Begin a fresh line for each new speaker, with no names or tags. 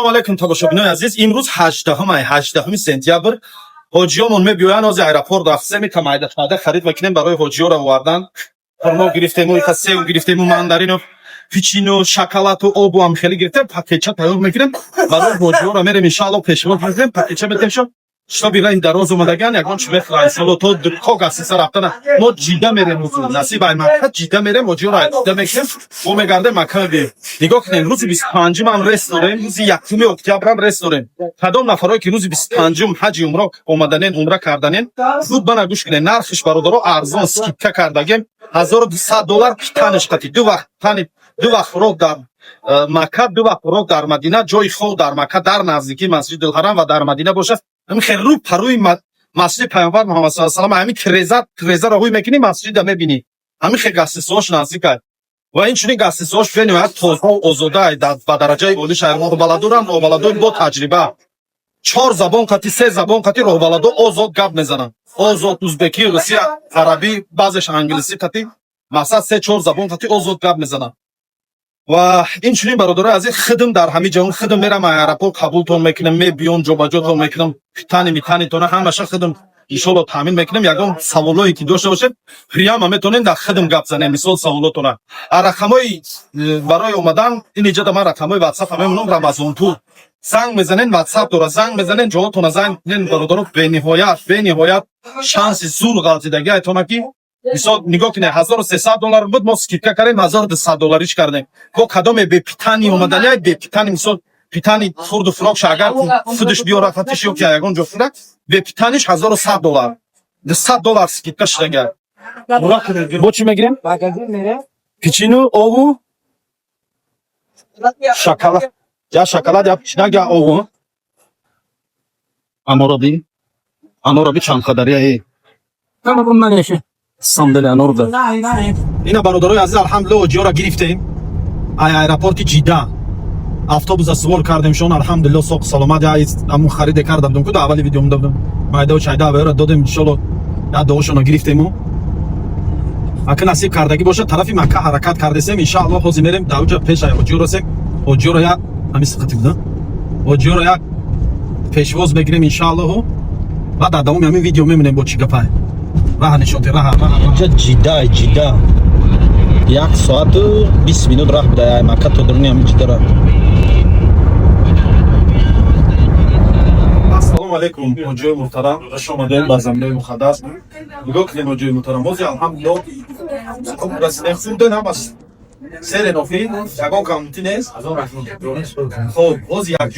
Assalomu alaykum tomoshabinoyi aziz. Imrӯz 18 сентябр ҳоҷиёмон мебиёянд аз аэропорт рафта метамайда харид мекунем барои ҳоҷиёро овардан. Ҳормо гирифтему, сеу гирифтему, мандарину, печину, шоколаду, обу ҳам хеле гирифтем. Пакетча тайёр мекунем. Барои ҳоҷиёро мерем иншааллоҳ пешвоз мекунем. Пакетча метем шо. Что бира ин дароз омадаган ягон чӣ мехоҳанд соло то когаси рафтана мо ҷида мерем насиб ай Макка ҷида мерем ҳоҷиёро ҷида мекунем мо мегардем Макка мебием. Нигоҳ кунем рӯзи 25 ам рейс дорем, рӯзи 1 октябр ам рейс дорем. Кадом нафаро ки рӯзи 25 ҳаҷи умро омаданен, умра карданен, зуд бана гӯш кунед. Нархиш бародаро арзон скидка кардагем $1200 питаниш қати ду вақт тани ду вақт хӯрок дар Макка, ду вақт хӯрок дар Мадина, ҷои хоб дар Макка дар наздики Масҷиди Ҳарам ва дар Мадина бошад. Ҳамин рӯ парӯи масҷиди пайғамбар Муҳаммад саллаллоҳу алайҳи ва саллам ҳамин треза роҳӣ мекунӣ масҷида мебинӣ. Ҳамин хел гастисош наздик ай. Ва инчунин гастисош бениҳоят тоза озода ай ба дараҷаи оли шаҳр. Роҳбаладорам роҳбаладори бо таҷриба. 4 забон қати, 3 забон қати роҳбаладор озод гап мезананд. Озод узбекӣ, русӣ, арабӣ, баъзеш англисӣ қати. Масъалан 3-4 забон қати озод гап мезананд. ва инчунин бародарои азиз хидм дар ҳамин ҷаҳон хидм мерам аэропорт қабултон мекунам, мебиён ҷобаҷотон мекунам, питани митанитона ҳамаша хидм иншоаллоҳ таъмин мекунам. Ягон саволое ки дошта бошед прямо метавонед дар хидм гап занем, мисол саволотона. Рақамҳои барои омадан ин иҷода ман рақамҳои WhatsApp мемонам Рамазонпур. Занг мезанен WhatsApp дора, занг мезанен ҷоҳотона занг мезанен бародаро бениҳоят шанси зур ғалтидагӣ айтона ки мисол нигоҳ кунед $1300 буд, мо скидка кардем $1200 кардем. Бо кадоме бепитани омадани бепитани мисол питани хурду фурокша агар худаш биёрад фатиш ё ки ягон ҷо фурак бепитаниш $1100 $200 скидка шудага. Бо чӣ мегирем? Печину, ову, шоколад. Я шоколад, я печенак, я ову. Анораби чанд қадария ина бародарои азиз алҳамдулиллаҳ ҳоҷиёро гирифтем. Аэропорти ҷидда автобуса сувор кардемшон алҳамдулиллаҳ соқ саломат. Амун хариде кардам дум куда аввали видеом дадам. Майда чайда авера додем иншоаллоҳ я доошона гирифтему. Ака насиб кардагӣ бошад тарафи Макка ҳаракат кардесем иншааллоҳ ҳозир мерем давҷа пеша ҳоҷиёро сем. Ҳоҷиёро як ҳамисқати буда. Ҳоҷиёро як пешвоз мегирем иншааллоҳ. ва дар давоми ҳамин видео мемонем бо чӣ гапай. Раҳ нишоти раҳ ҷидда 1 соату 20 минут раҳ буда ай Макка то даруни ҳамин ҷидда раҳ. Ассалому алайкум ҳоҷиёи муҳтарам, хуш омадед ба заминаи муқаддас. Нигоҳ кунед ҳоҷиёи муҳтарам, ҳозир алҳамдулиллаҳ расидем хурден ҳам аст. Сере нофи ягон камти нест. Хоб ҳозир як